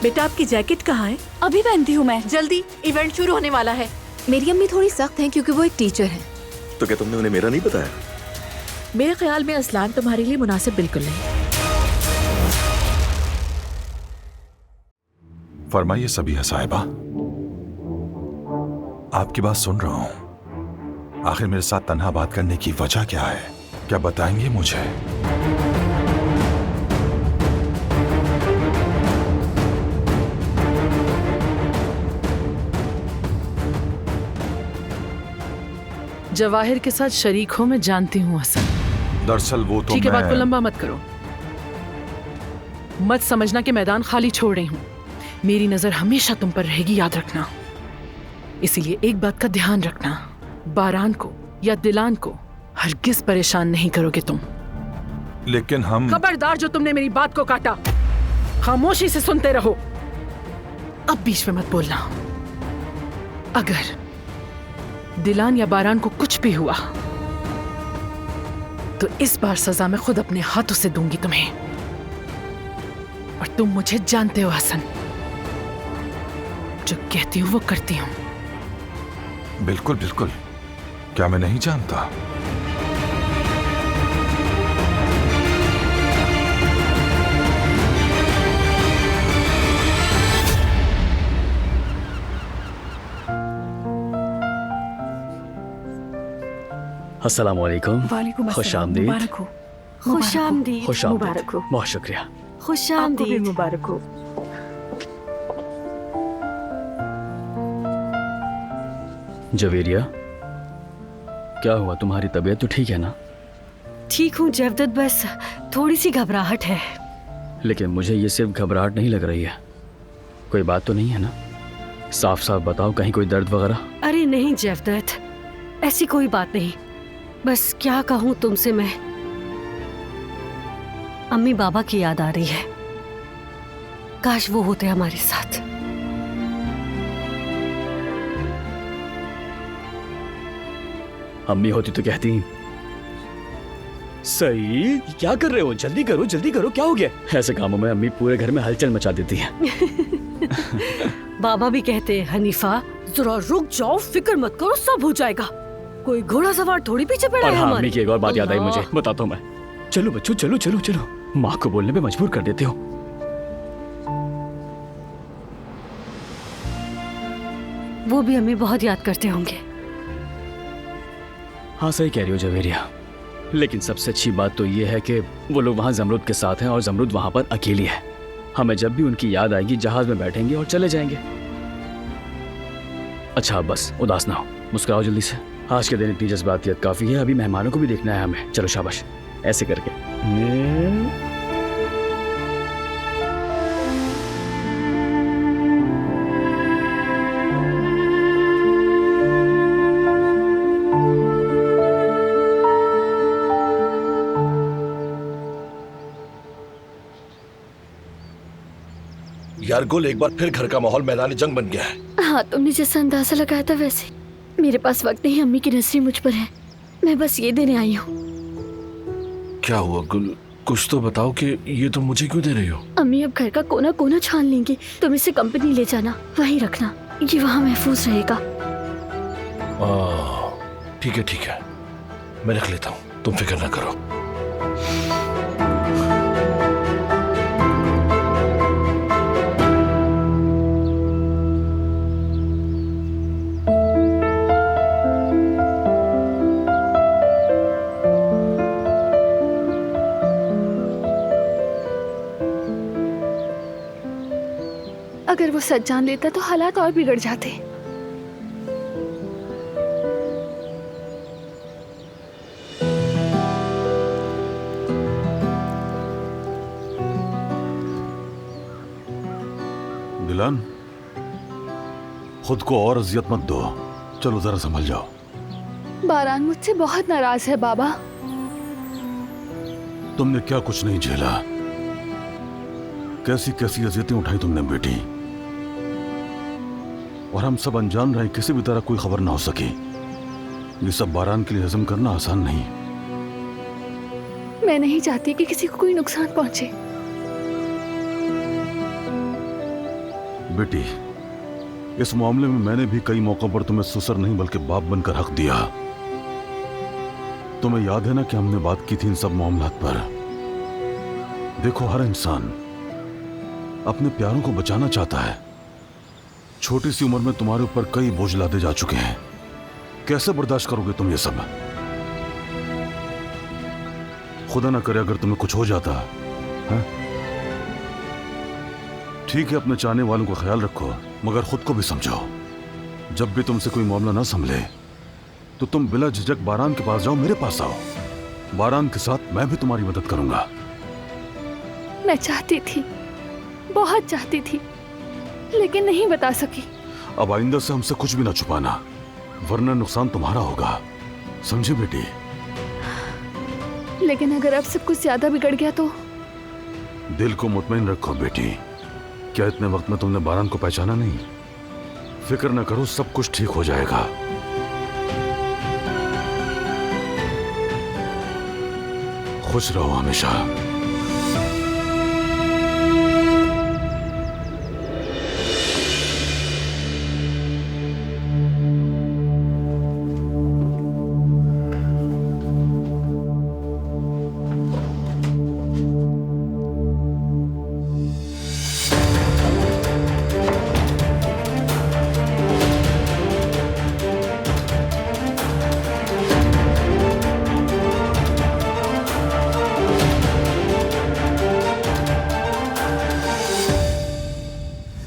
बेटा आपकी जैकेट कहाँ है? अभी पहनती हूँ मैं। जल्दी, इवेंट शुरू होने वाला है। मेरी अम्मी थोड़ी सख्त हैं क्योंकि वो एक टीचर हैं। तो क्या तुमने उन्हें मेरा नहीं बताया? मेरे ख्याल में असलान तुम्हारे लिए मुनासिब बिल्कुल नहीं। फरमाइए सबिहा साहिबा, आपकी बात सुन रहा हूं। आखिर मेरे साथ तन्हा बात करने की वजह क्या है? क्या बताएंगे मुझे? जवाहिर के साथ शरीक हो, मैं जानती हूँ हसन। दरअसल वो तो ठीक है, बात को मैं... लंबा मत करो। मत समझना कि मैदान खाली छोड़ रही हूँ। मेरी नजर हमेशा तुम पर रहेगी, याद रखना। इसीलिए एक बात का ध्यान रखना, बारान को या दिलान को हरगिज परेशान नहीं करोगे तुम। लेकिन हम... खबरदार, जो तुमने मेरी बात को काटा, खामोशी से सुनते रहो। अब बीच में मत बोलना। अगर दिलान या बारान को कुछ भी हुआ तो इस बार सजा मैं खुद अपने हाथों से दूंगी तुम्हें। और तुम मुझे जानते हो हसन, जो कहती हूं वो करती हूं। बिल्कुल बिल्कुल, क्या मैं नहीं जानता? अस्सलाम वालेकुम। वालेकुम खुश अस्सलाम। आमदीद। मुबारक हो। खुश आमदीद। खुश आमदीद। मुबारक हो। बहुत शुक्रिया। खुश आपको भी आमदीद। मुबारक हो। जवेरिया, क्या हुआ? तुम्हारी तबीयत तो ठीक है ना? ठीक हूँ जवदत, बस थोड़ी सी घबराहट है। लेकिन मुझे ये सिर्फ घबराहट नहीं लग रही है। कोई बात तो नहीं है ना? साफ साफ बताओ, कहीं कोई दर्द वगैरह? अरे नहीं जवदत, ऐसी कोई बात नहीं। बस क्या कहूँ तुमसे मैं, अम्मी बाबा की याद आ रही है। काश वो होते हमारे साथ। अम्मी होती तो कहती, सही क्या कर रहे हो, जल्दी करो जल्दी करो, क्या हो गया? ऐसे कामों में अम्मी पूरे घर में हलचल मचा देती है। बाबा भी कहते हैं, हनीफा जरा रुक जाओ, फिक्र मत करो, सब हो जाएगा। कोई घोड़ा सवार थोड़ी पीछे पड़ा और है हाँ, हमारे। अम्मी की एक और बात याद आई अल्लाह। मुझे, बताता हूँ मैं। चलो बच्चों, चलो चलो चलो, माँ को बोलने पे मजबूर कर देते हो। वो भी हमें बहुत याद करते होंगे। हाँ सही कह रही हो जवेरिया, लेकिन सबसे अच्छी बात तो ये है कि वो लोग वहाँ जमरूद के साथ हैं और जमरूद वहाँ पर अकेली है। हमें जब भी उनकी याद आएगी जहाज में बैठेंगे और चले जाएंगे। अच्छा बस उदास ना हो, मुस्कुराओ जल्दी से। आज के दिन इतनी जज्बातियत काफी है, अभी मेहमानों को भी देखना है हमें। चलो शाबाश, ऐसे करके। यार गुल, एक बार फिर घर का माहौल मैदानी जंग बन गया है। हाँ, तुमने जैसा अंदाजा लगाया था वैसे। मेरे पास वक्त नहीं, अम्मी की नजरें मुझ पर है। मैं बस ये देने आई हूँ। क्या हुआ गुल, कुछ तो बताओ कि ये तुम मुझे क्यों दे रही हो? अम्मी अब घर का कोना कोना छान लेंगी। तुम इसे कंपनी ले जाना, वहीं रखना, ये वहाँ महफूज रहेगा। ठीक है, मैं रख लेता हूँ, तुम फिक्र ना करो। अगर वो सच जान लेता तो हालात और बिगड़ जाते। दिलान, खुद को और अजियत मत दो। चलो जरा संभल जाओ। बारान मुझसे बहुत नाराज है बाबा। तुमने क्या कुछ नहीं झेला, कैसी कैसी अजियतें उठाई तुमने बेटी। और हम सब अनजान रहे, किसी भी तरह कोई खबर ना हो सकी। ये सब बारान के लिए हजम करना आसान नहीं। मैं नहीं चाहती कि किसी को कोई नुकसान पहुंचे। बेटी, इस मामले में मैंने भी कई मौकों पर तुम्हें ससुर नहीं बल्कि बाप बनकर हक दिया। तुम्हें याद है ना कि हमने बात की थी इन सब मामलात पर। देखो, हर इंसान अपने प्यारों को बचाना चाहता है। छोटी सी उम्र में तुम्हारे ऊपर कई बोझ लादे जा चुके हैं। कैसे बर्दाश्त करोगे तुम ये सब? खुदा ना करे अगर तुम्हें कुछ हो जाता है? ठीक है, अपने चाहने वालों का ख्याल रखो, मगर खुद को भी समझो। जब भी तुमसे कोई मामला ना संभले तो तुम बिला झिझक बारान के पास जाओ, मेरे पास आओ। बारान के साथ मैं भी तुम्हारी मदद करूंगा। मैं चाहती थी, बहुत चाहती थी, लेकिन नहीं बता सकी। अब आइंदा से हमसे कुछ भी ना छुपाना, वरना नुकसान तुम्हारा होगा, समझे बेटी? लेकिन अगर अब सब कुछ ज्यादा बिगड़ गया तो? दिल को मुतमईन रखो बेटी। क्या इतने वक्त में तुमने बारान को पहचाना नहीं? फिक्र न करो, सब कुछ ठीक हो जाएगा। खुश रहो हमेशा।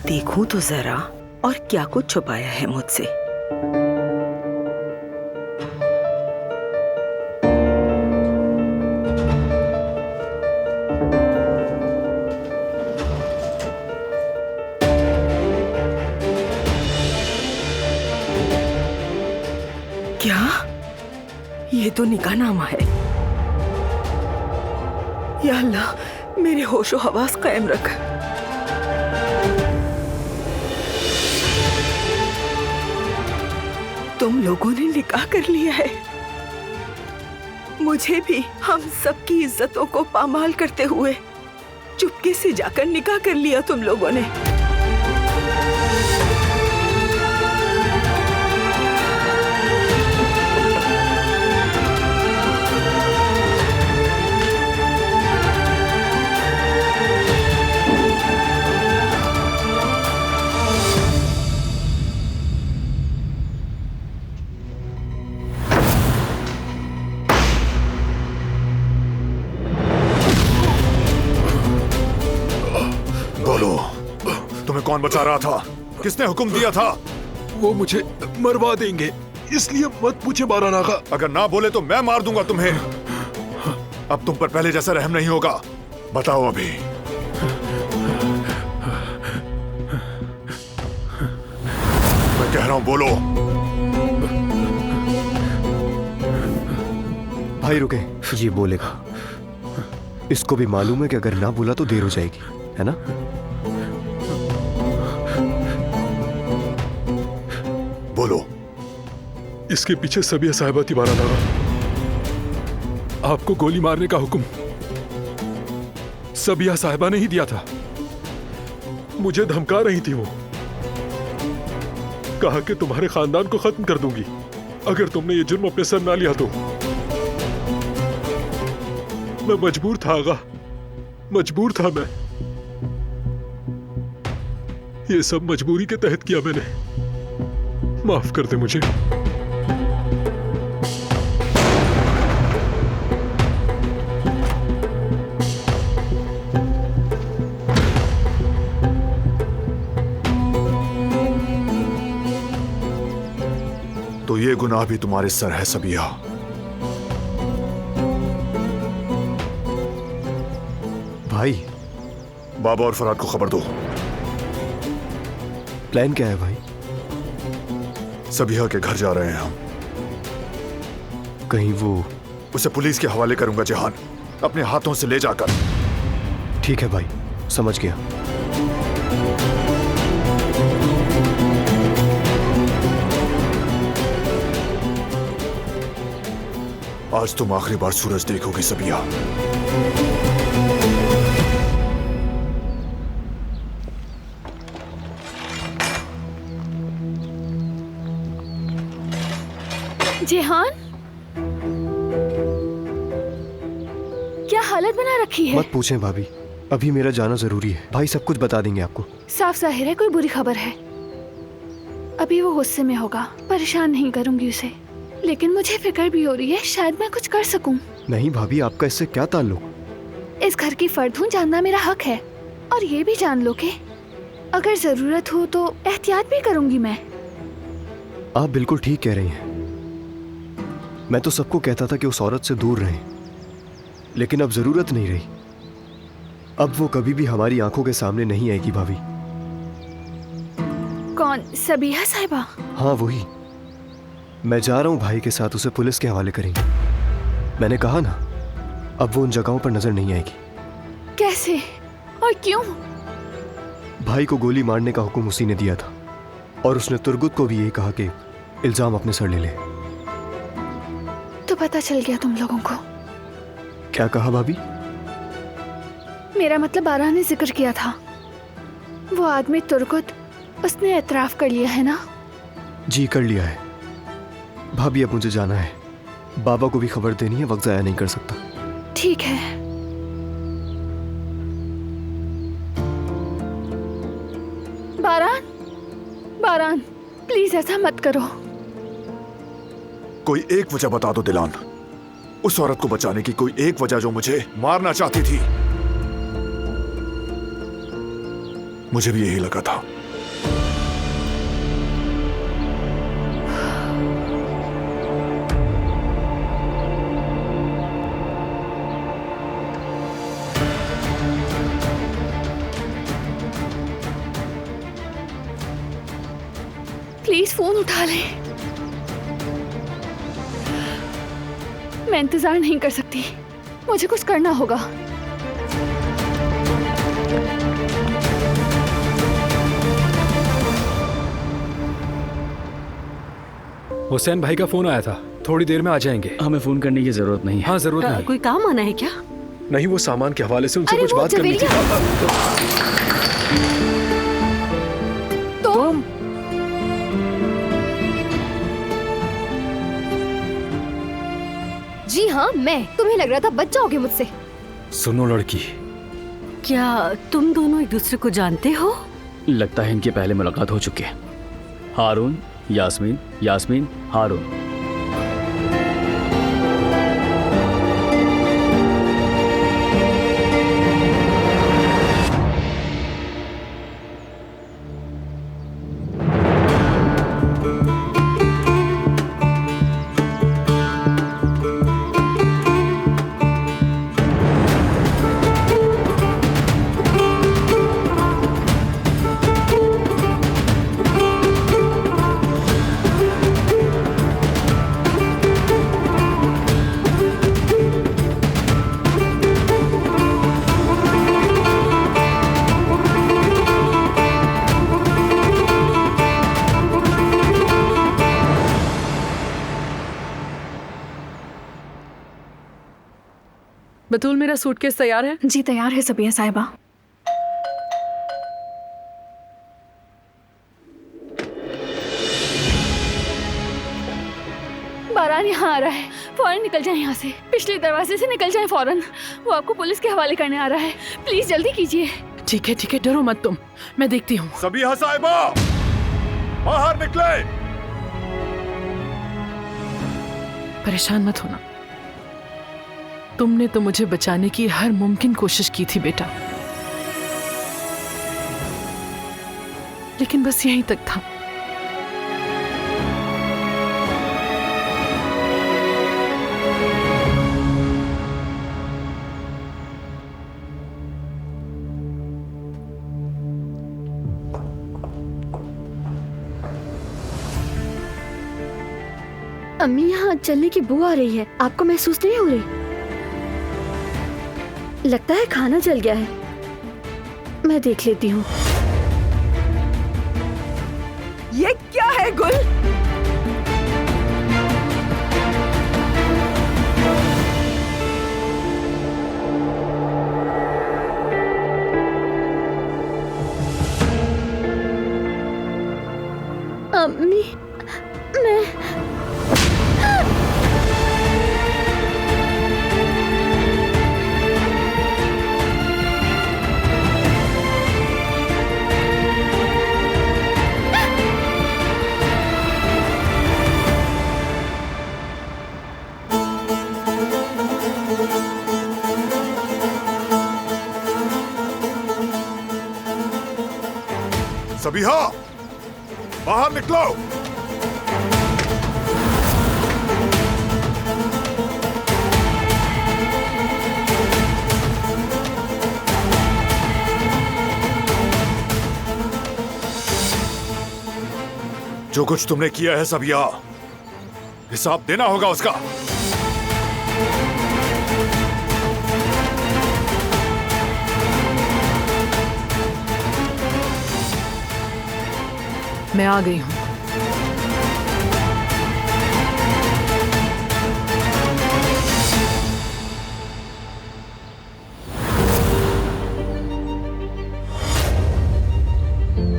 देखूं तो जरा, और क्या कुछ छुपाया है मुझसे। क्या? ये तो निकाहनामा है। या अल्लाह, मेरे होशो हवास कायम रख। तुम लोगों ने निकाह कर लिया है। मुझे भी हम सबकी इज्जतों को पामाल करते हुए चुपके से जाकर निकाह कर लिया तुम लोगों ने। तुम्हें कौन बचा रहा था? किसने हुक्म दिया था? वो मुझे मरवा देंगे, इसलिए मत पूछे बारान आगा। अगर ना बोले तो मैं मार दूंगा तुम्हें। अब तुम पर पहले जैसा रहम नहीं होगा। बताओ अभी। मैं कह रहा हूं, बोलो। भाई रुके, ये बोलेगा। इसको भी मालूम है कि अगर ना बोला तो देर हो जाएगी, है ना? बोलो। इसके पीछे सबिया साहिबा थी बारान आगा। आपको गोली मारने का हुक्म सबिया साहिबा ने ही दिया था। मुझे धमका रही थी वो। कहा कि तुम्हारे खानदान को खत्म कर दूंगी अगर तुमने ये जुर्म अपने सर ना लिया तो। मैं मजबूर था आगा, मजबूर था मैं। ये सब मजबूरी के तहत किया मैंने। माफ कर दे मुझे। तो ये गुनाह भी तुम्हारे सर है सबिया। भाई, बाबा और फराद को खबर दो। प्लान क्या है भाई? सबिया के घर जा रहे हैं हम। कहीं वो... उसे पुलिस के हवाले करूंगा जहान, अपने हाथों से ले जाकर। ठीक है भाई, समझ गया। आज तुम आखिरी बार सूरज देखोगी सबिया। जेहान, क्या हालत बना रखी है? मत पूछें भाभी, अभी मेरा जाना जरूरी है। भाई सब कुछ बता देंगे आपको। साफ जाहिर है कोई बुरी खबर है। अभी वो गुस्से में होगा, परेशान नहीं करूंगी उसे, लेकिन मुझे फिक्र भी हो रही है, शायद मैं कुछ कर सकूं। नहीं भाभी, आपका इससे क्या ताल्लुक? इस घर की फर्द हूँ, जानना मेरा हक है। और ये भी जान लो कि अगर जरूरत हो तो एहतियात भी करूंगी मैं। आप बिल्कुल ठीक कह रही हैं। मैं तो सबको कहता था कि उस औरत से दूर रहें, लेकिन अब जरूरत नहीं रही। अब वो कभी भी हमारी आंखों के सामने नहीं आएगी भाभी। कौन? सबीहा साहिबा? हाँ वही। मैं जा रहा हूँ भाई के साथ, उसे पुलिस के हवाले करेंगे। मैंने कहा ना, अब वो उन जगहों पर नजर नहीं आएगी। कैसे और क्यों? भाई को गोली मारने का हुक्म उसी ने दिया था, और उसने तुर्गुत को भी यही कहा कि इल्जाम अपने सर ले ले। तो पता चल गया तुम लोगों को? क्या कहा भाभी? मेरा मतलब बारह ने जिक्र किया था, वो आदमी तुर्गुत, उसने एतराफ कर लिया है ना? जी कर लिया है भाभी। अब मुझे जाना है, बाबा को भी खबर देनी है, वक्त जाया नहीं कर सकता। ठीक है। बारान, बारान, प्लीज ऐसा मत करो। कोई एक वजह बता दो दिलान, उस औरत को बचाने की कोई एक वजह जो मुझे मारना चाहती थी। मुझे भी यही लगा था। प्लीज फोन उठा ले। मैं इंतजार नहीं कर सकती, मुझे कुछ करना होगा। हुसैन भाई का फोन आया था, थोड़ी देर में आ जाएंगे। हमें फोन करने की जरूरत नहीं है। हाँ जरूरत नहीं। कोई काम आना है क्या? नहीं, वो सामान के हवाले से उनसे अरे कुछ वो बात करनी थी। तुम? जी हाँ, मैं। तुम्हें लग रहा था बच जाओगे मुझसे। सुनो लड़की, क्या तुम दोनों एक दूसरे को जानते हो? लगता है इनकी पहले मुलाकात हो चुकी है। हारून, यास्मीन, यास्मीन, हारून। बतूल, मेरा सूटकेस तैयार है? जी तैयार है सबीहा साहिबा। बारान यहाँ आ रहा है, फौरन निकल जाए यहाँ से। पिछले दरवाजे से निकल जाए फौरन। वो आपको पुलिस के हवाले करने आ रहा है, प्लीज जल्दी कीजिए। ठीक है, डरो मत तुम, मैं देखती हूँ। सबीहा साहिबा, बाहर निकले। परेशान मत होना, तुमने तो मुझे बचाने की हर मुमकिन कोशिश की थी बेटा, लेकिन बस यहीं तक था। अम्मी, यहाँ चलने की बू आ रही है, आपको महसूस नहीं हो रही? लगता है खाना जल गया है, मैं देख लेती हूँ। ये क्या है गुल? अम्मी, मैं सबीहा, बाहर निकलो। जो कुछ तुमने किया है सबीहा, हिसाब देना होगा उसका। मैं आ गई हूं।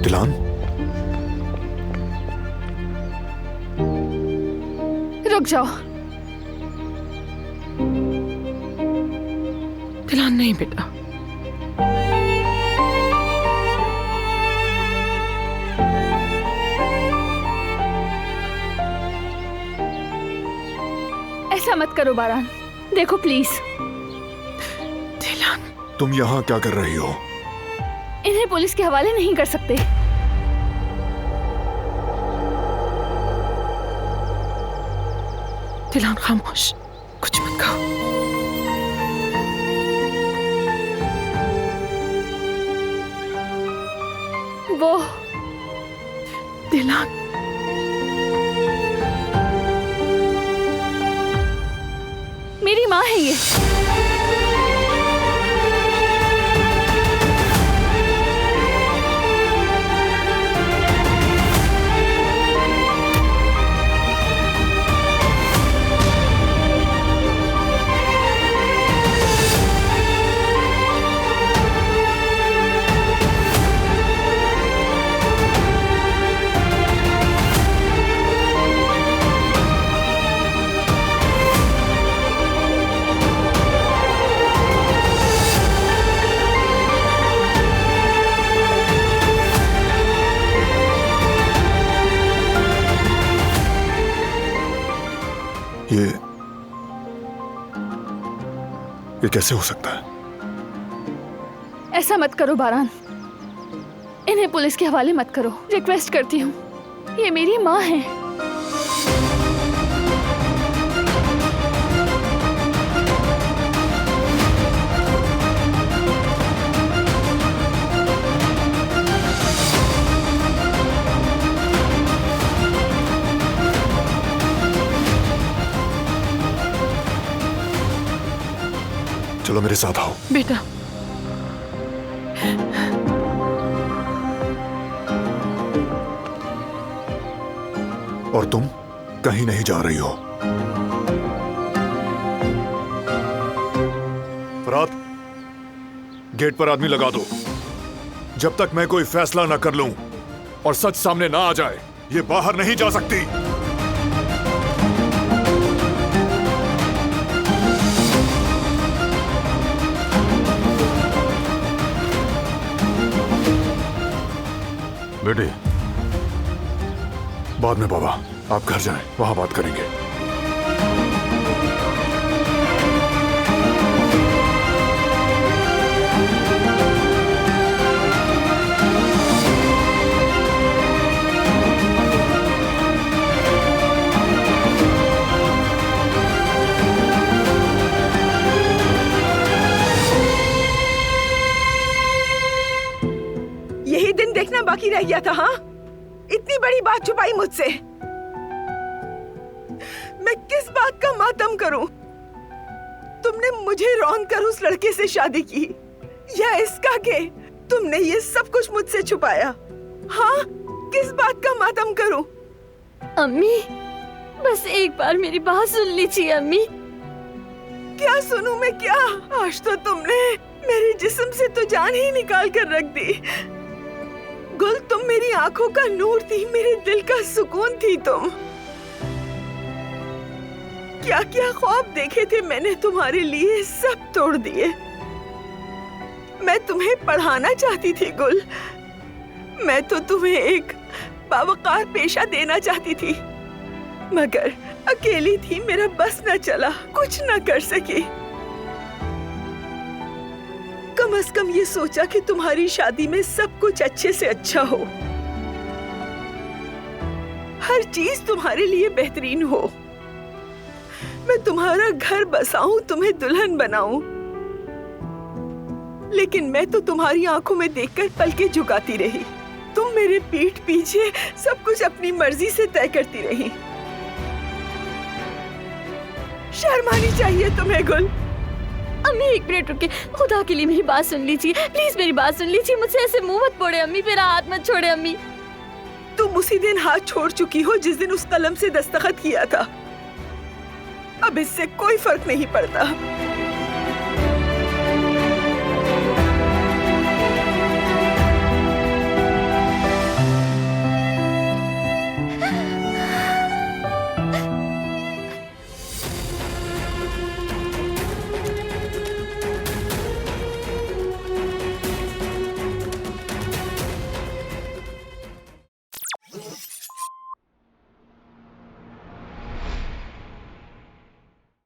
दिलान, रुक जाओ। दिलान नहीं बेटा, ऐसा मत करो बारान, देखो प्लीज। दिलान, तुम यहाँ क्या कर रही हो? इन्हें पुलिस के हवाले नहीं कर सकते। दिलान खामोश, कुछ मत कहो। वो दिलान, मेरी माँ है ये। ये कैसे हो सकता है? ऐसा मत करो बारान, इन्हें पुलिस के हवाले मत करो, रिक्वेस्ट करती हूँ। ये मेरी माँ है। चलो मेरे साथ आओ। बेटा, और तुम कहीं नहीं जा रही हो। फरात, गेट पर आदमी लगा दो। जब तक मैं कोई फैसला ना कर लूं और सच सामने ना आ जाए, ये बाहर नहीं जा सकती। बेटे, बाद में बाबा, आप घर जाएं, वहां बात करेंगे। यही दिन देखना बाकी रह गया था। हाँ, इतनी बड़ी बात छुपाई मुझसे। मैं किस बात का मातम करूं? तुमने मुझे रौंद कर उस लड़के से शादी की, या इसका के तुमने ये सब कुछ मुझसे छुपाया? हाँ, किस बात का मातम करूं? अम्मी, बस एक बार मेरी बात सुन लीजिए अम्मी। क्या सुनूं मैं क्या? आज तो तुमने मेरे जिस्म से तो जान ही निकाल कर रख दी। गुल, तुम मेरी आंखों का नूर थी, मेरे दिल का सुकून थी तुम। क्या क्या ख्वाब देखे थे मैंने तुम्हारे लिए, सब तोड़ दिए। मैं तुम्हें पढ़ाना चाहती थी गुल, मैं तो तुम्हें एक बावकार पेशा देना चाहती थी, मगर अकेली थी, मेरा बस न चला, कुछ न कर सकी। कम से कम ये सोचा कि तुम्हारी शादी में सब कुछ अच्छे से अच्छा हो। हर चीज तुम्हारे लिए बेहतरीन हो। मैं तुम्हारा घर बसाऊं, तुम्हें दुल्हन बनाऊं, लेकिन मैं तो तुम्हारी आंखों में देखकर पलके झुकाती रही। तुम मेरे पीठ पीछे सब कुछ अपनी मर्जी से तय करती रही। शर्म आनी चाहिए तुम्हें गुल। अम्मी एक मिनट रुके, खुदा के लिए मेरी बात सुन लीजिए, प्लीज मेरी बात सुन लीजिए, मुझसे ऐसे मुंह मत फोड़े अम्मी, मेरा हाथ मत छोड़े अम्मी। तुम उसी दिन हाथ छोड़ चुकी हो जिस दिन उस कलम से दस्तखत किया था। अब इससे कोई फर्क नहीं पड़ता।